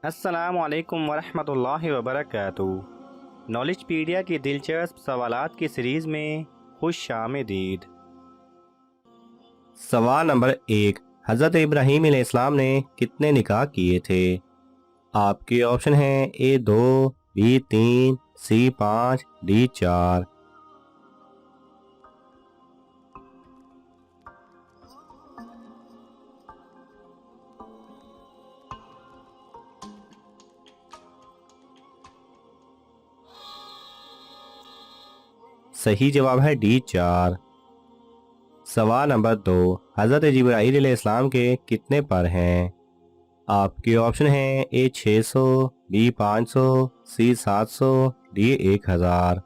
अस्सलामु अलैकुम वरहमतुल्लाहि वबरकातुहू। नॉलेजपीडिया की दिलचस्प सवालात की सीरीज़ में खुश आमदीद। सवाल नंबर 1। हज़रत इब्राहीम अलैहिस्सलाम ने कितने निकाह किए थे? आपके ऑप्शन हैं ए 2, बी 3, सी 5, डी 4। सही जवाब है डी 4। सवाल नंबर 2। हज़रत जिब्राईल अलैहिस्सलाम के कितने पर हैं? आपके ऑप्शन हैं ए 600, बी 500, सी 700, डी 1000।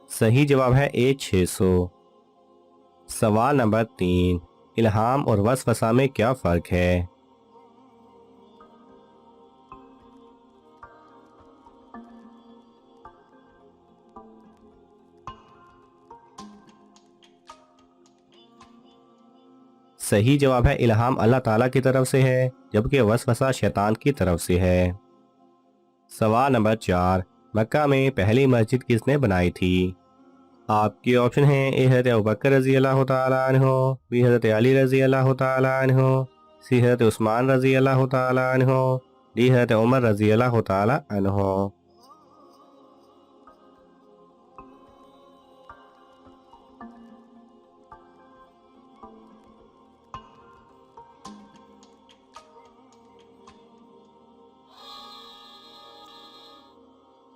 सही जवाब है ए 600। सवाल नंबर 3। इल्हाम और वसवसा में क्या फ़र्क है? सही जवाब है इल्हाम अल्लाह ताला की तरफ से है, जबकि वसवसा शैतान की तरफ से है। सवाल नंबर 4। मक्का में पहली मस्जिद किसने बनाई थी? आपके ऑप्शन हैं ए हज़रत अबू बकर रजी अल्लाह तआला अन्हु, बी हज़रत अली रजी अल्लाह तआला अन्हु, सी हज़रत उस्मान रजी अल्लाह तआला अन्हु, डी हज़रत उमर रजी अल्लाह तआला अन्हु।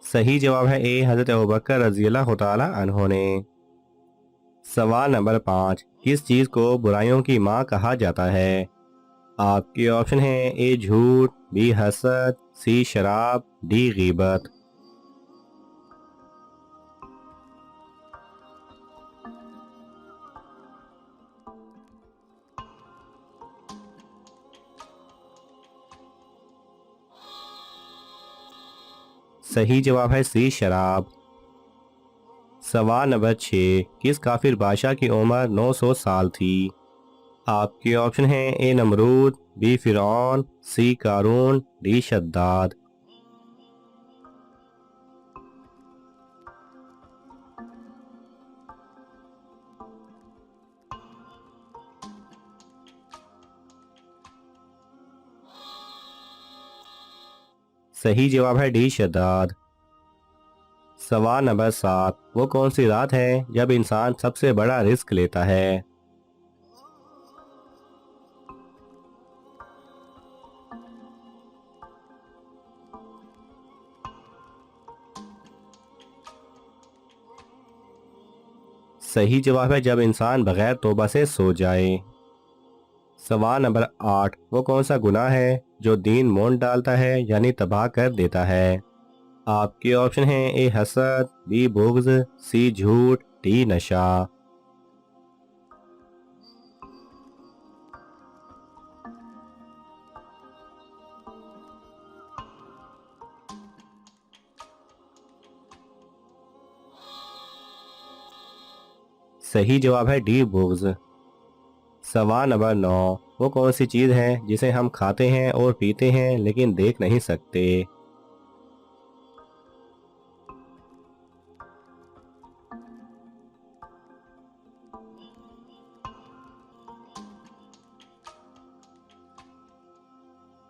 सही जवाब है ए हज़रत अबू बकर रजी अल्लाह तआला अन्हु ने। सवाल नंबर 5। किस चीज़ को बुराइयों की माँ कहा जाता है? आपके ऑप्शन हैं ए झूठ, बी हसद, सी शराब, डी गीबत। सही जवाब है सी शराब। सवाल नंबर 6। किस काफिर बादशाह की उम्र 900 साल थी? आपके ऑप्शन हैं ए नमरूद, बी फिरौन, सी कारून, डी शद्दाद। सही जवाब है डी शद्दाद। सवाल नंबर 7। वो कौन सी रात है जब इंसान सबसे बड़ा रिस्क लेता है? सही जवाब है जब इंसान बगैर तौबा से सो जाए। सवाल नंबर 8। वो कौन सा गुनाह है जो दीन मोड़ डालता है यानी तबाह कर देता है? आपके ऑप्शन हैं ए हसद, बी बुग़्ज़, सी झूठ, डी नशा। सही जवाब है डी बुग़्ज़। सवाल नंबर 9। वो कौन सी चीज़ है जिसे हम खाते हैं और पीते हैं लेकिन देख नहीं सकते?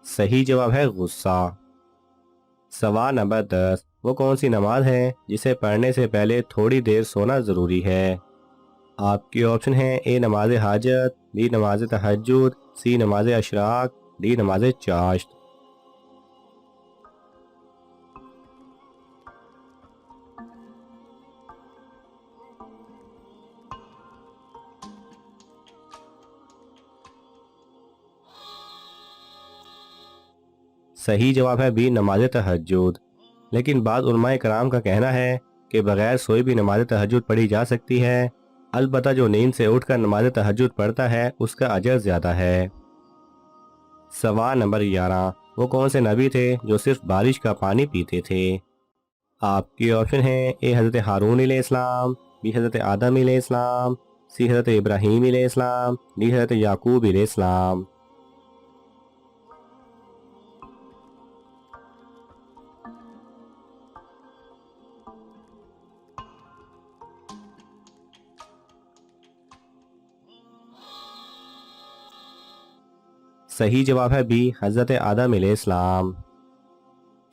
सही जवाब है गुस्सा। सवाल नंबर 10। वो कौन सी नमाज है जिसे पढ़ने से पहले थोड़ी देर सोना ज़रूरी है? आपके ऑप्शन हैं ए नमाज हाजत, बी नमाज तहज्जुद, सी नमाज अशराक, डी नमाज चाश्त। सही जवाब है बी नमाज तहज्जुद। लेकिन बाद उलमाए कराम का कहना है कि बगैर सोए भी नमाज तहज्जुद पढ़ी जा सकती है, अलबत्ता जो नींद से उठकर नमाज तहज्जुद पढ़ता है उसका अजर ज़्यादा है। सवाल नंबर 11। वो कौन से नबी थे जो सिर्फ बारिश का पानी पीते थे? आपके ऑप्शन है ए हज़रत हारून अलैहिस्सलाम, बी हज़रत आदम अलैहिस्सलाम, सी हज़रत इब्राहीम अलैहिस्सलाम, डी हज़रत याकूब अलैहिस्सलाम। सही जवाब है बी हज़रत आदम अलैहिस्सलाम।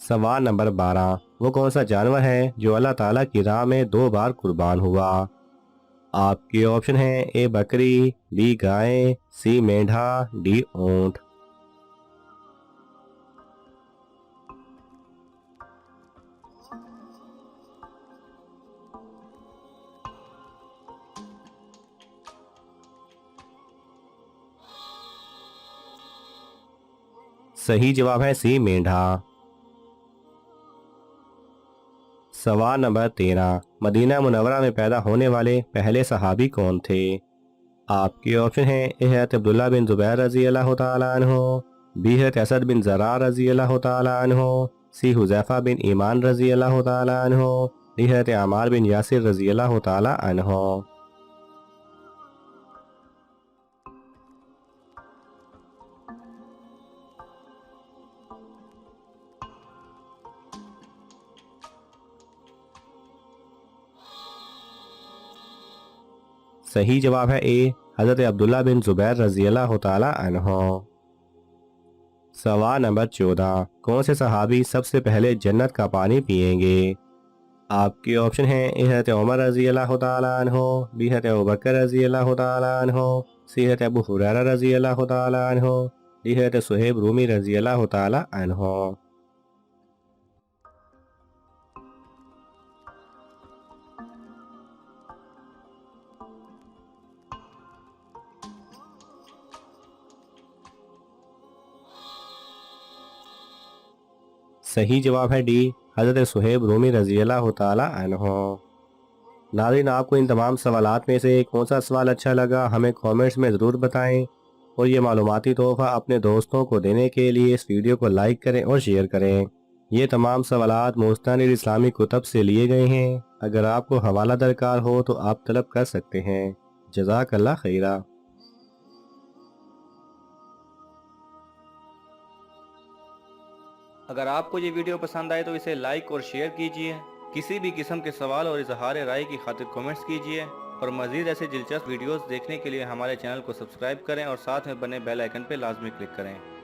सवाल नंबर 12, वो कौन सा जानवर है जो अल्लाह ताला की राह में 2 बार कुर्बान हुआ? आपके ऑप्शन है ए बकरी, बी गाय, सी मेंढा, डी ऊंट। सही जवाब है सी मेंढा। सवाल नंबर 13, मदीना मुनव्वरा में पैदा होने वाले पहले सहाबी कौन थे? आपके ऑप्शन है ए हज़रत अब्दुल्ला बिन जुबैर रजी अल्लाह तआला अन्हो, बी हज़रत असद बिन ज़रार रजी अल्लाह तआला अन्हो, सी हुज़ैफा बिन ईमान रजी अल्लाह तआला अन्हो, डी हज़रत अम्मार बिन यासिर रजी अल्लाह तआला अन्हो। सही जवाब है ए हज़रत अब्दुल्ला बिन जुबैर रजी अल्लाह तआला अन्हो। सवाल नंबर 14, कौन से सहाबी सबसे पहले जन्नत का पानी पिएंगे? आपके ऑप्शन हैं ए हज़रत उमर रजी अल्लाह तआला अन्हो, बी हज़रत अबू बकर रजी अल्लाह तआला अन्हो, सी हज़रत अबू हुरैरा रजी अल्लाह तआला अन्हो, डी हज़रत सुहैब रूमी रजी अल्लाह तआला अन्हो। सही जवाब है डी हज़रत सुहैब रूमी रजी अल्लाह तआला अन्हो। नाज़रीन, आपको इन तमाम सवालात में से कौन सा सवाल अच्छा लगा हमें कमेंट्स में ज़रूर बताएं, और ये मालूमाती तोहफ़ा अपने दोस्तों को देने के लिए इस वीडियो को लाइक करें और शेयर करें। ये तमाम सवालात मुस्तनिद इस्लामी कुतब से लिए गए हैं। अगर आपको हवाला दरकार हो तो आप तलब कर सकते हैं। जज़ाकल्लाह खैरा। अगर आपको ये वीडियो पसंद आए तो इसे लाइक और शेयर कीजिए। किसी भी किस्म के सवाल और इजहार राय की खातिर कमेंट्स कीजिए, और मज़ीद ऐसे दिलचस्प वीडियोस देखने के लिए हमारे चैनल को सब्सक्राइब करें और साथ में बने बेल आइकन पर लाजमी क्लिक करें।